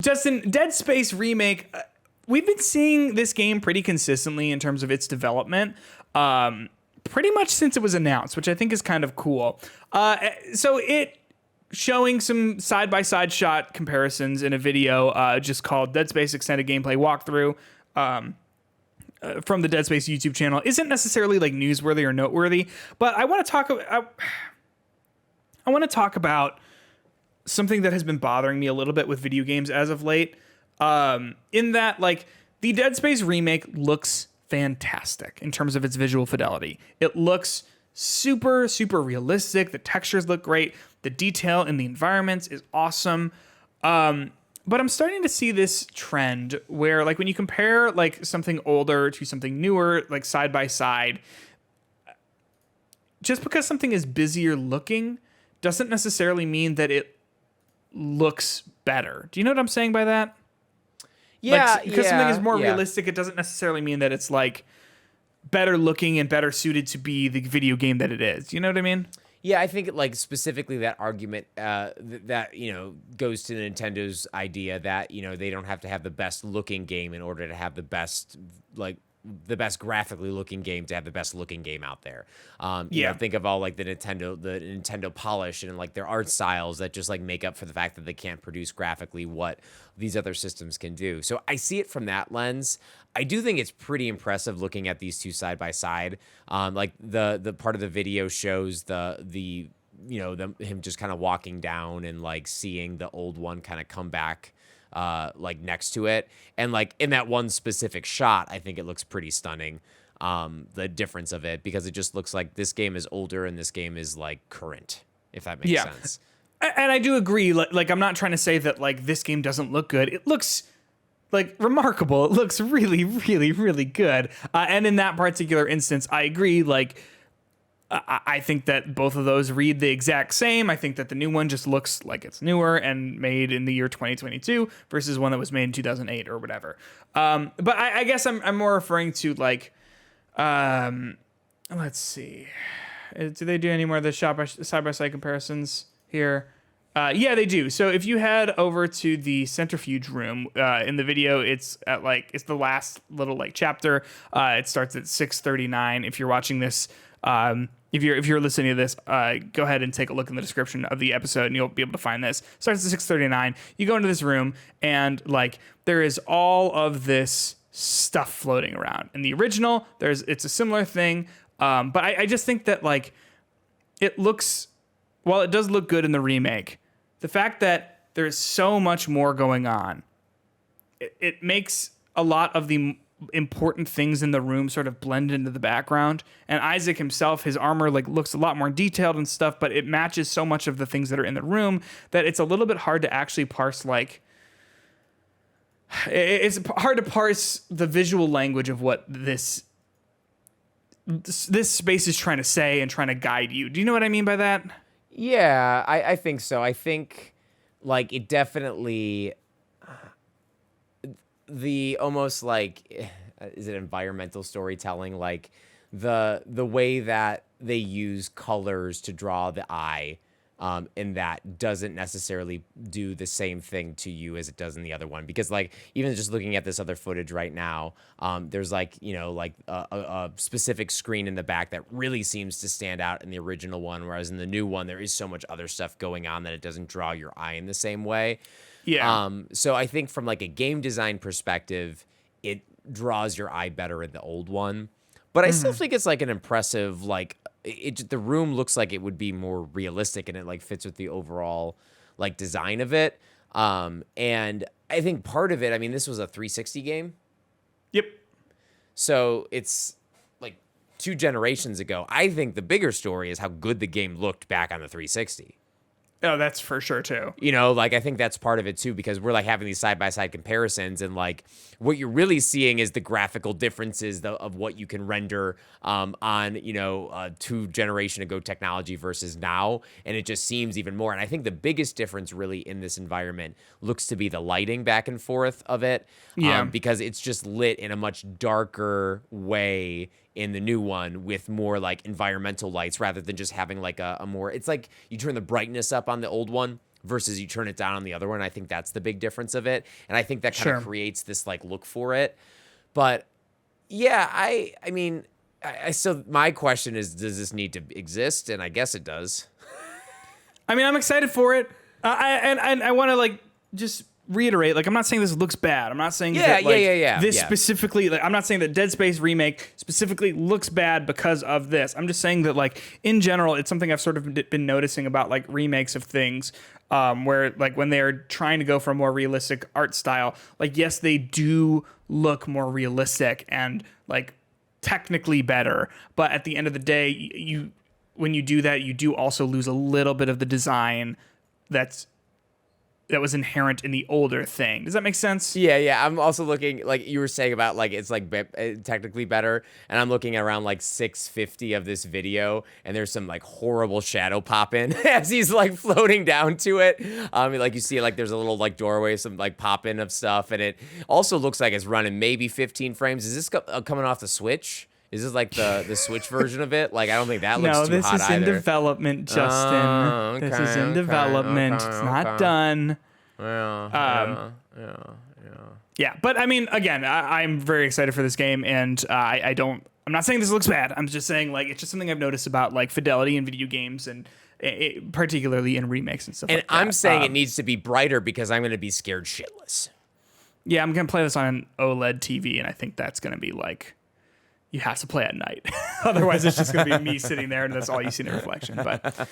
Justin, Dead Space Remake, we've been seeing this game pretty consistently in terms of its development, pretty much since it was announced, which I think is kind of cool. So it showing some side-by-side shot comparisons in a video just called Dead Space Extended Gameplay Walkthrough from the Dead Space YouTube channel isn't necessarily like newsworthy or noteworthy, but I want to talk about something that has been bothering me a little bit with video games as of late, in that like the Dead Space remake looks fantastic in terms of its visual fidelity. It looks super, super realistic. The textures look great. The detail in the environments is awesome. But I'm starting to see this trend where like when you compare like something older to something newer, like side by side, just because something is busier looking doesn't necessarily mean that it looks better. Do you know what I'm saying by that? Yeah, like, because something is more realistic, it doesn't necessarily mean that it's like better looking and better suited to be the video game that it is. You know what I mean? Yeah, I think like specifically that argument that goes to Nintendo's idea that they don't have to have the best looking game in order to have the best graphically looking game to have the best looking game out there. Think of all like the Nintendo polish and like their art styles that just like make up for the fact that they can't produce graphically what these other systems can do. So I see it from that lens. I do think it's pretty impressive looking at these two side by side. Like the part of the video shows him just kind of walking down and like seeing the old one kind of come back like next to it, and like in that one specific shot I think it looks pretty stunning, the difference of it, because it just looks like this game is older and this game is like current, if that makes sense. And I do agree, like I'm not trying to say that like this game doesn't look good. It looks like remarkable. It looks really, really, really good, and in that particular instance I agree. Like I think that both of those read the exact same. I think that the new one just looks like it's newer and made in the year 2022 versus one that was made in 2008 or whatever. But I guess I'm more referring to like, let's see. Do they do any more of the side-by-side comparisons here? Yeah, they do. So if you head over to the centrifuge room in the video, it's the last little like chapter. It starts at 6:39. If you're watching this, if you're listening to this, go ahead and take a look in the description of the episode and you'll be able to find this. Starts at 6:39. You go into this room and like there is all of this stuff floating around. In the original, it's a similar thing. But I just think that like it looks, while it does look good in the remake, the fact that there's so much more going on, it makes a lot of the important things in the room sort of blend into the background. And Isaac himself, his armor like looks a lot more detailed and stuff, but it matches so much of the things that are in the room that it's a little bit hard to actually parse. Like it's hard to parse the visual language of what this space is trying to say and trying to guide you. Do you know what I mean by that? Yeah, I think so. I think like it definitely the almost like, is it environmental storytelling? Like the way that they use colors to draw the eye, and that doesn't necessarily do the same thing to you as it does in the other one. Because like even just looking at this other footage right now, there's like a specific screen in the back that really seems to stand out in the original one, whereas in the new one there is so much other stuff going on that it doesn't draw your eye in the same way. Yeah. So I think from like a game design perspective, it draws your eye better in the old one. But I still think it's like an impressive, like the room looks like it would be more realistic and it like fits with the overall like design of it. And I think part of it, I mean, this was a 360 game. Yep. So it's like 2 generations ago. I think the bigger story is how good the game looked back on the 360. Oh, that's for sure too. Like I think that's part of it too, because we're like having these side-by-side comparisons, and like what you're really seeing is the graphical differences of what you can render on 2 generation ago technology versus now, and it just seems even more. And I think the biggest difference really in this environment looks to be the lighting back and forth of it, because it's just lit in a much darker way in the new one with more like environmental lights rather than just having like a more, it's like you turn the brightness up on the old one versus you turn it down on the other one. I think that's the big difference of it. And I think that kind of creates this like look for it. But yeah, I mean, so my question is, does this need to exist? And I guess it does. I mean, I'm excited for it. I want to like just reiterate, like, I'm not saying this looks bad. I'm not saying this specifically, like, I'm not saying that Dead Space Remake specifically looks bad because of this. I'm just saying that, like, in general, it's something I've sort of been noticing about, like, remakes of things, where, like, when they're trying to go for a more realistic art style, like, yes, they do look more realistic and, like, technically better, but at the end of the day, when you do that, you do also lose a little bit of the design that was inherent in the older thing. Does that make sense? Yeah. I'm also looking, like you were saying about, like, it's like technically better, and I'm looking around like 650 of this video, and there's some like horrible shadow pop in as he's like floating down to it. Like you see, like there's a little like doorway, some like pop in of stuff, and it also looks like it's running maybe 15 frames. Is this coming off the Switch? Is this like the Switch version of it? Like, I don't think that looks too hot either. No, this is in development, Justin. Okay, this is in development. It's not done. Yeah. Yeah, but I mean, again, I'm very excited for this game, and I'm not saying this looks bad. I'm just saying, like, it's just something I've noticed about, like, fidelity in video games, and particularly in remakes and stuff like that. And I'm saying it needs to be brighter because I'm going to be scared shitless. Yeah, I'm going to play this on an OLED TV, and I think that's going to be, like, you have to play at night. Otherwise, it's just going to be me sitting there, and that's all you see in the reflection. But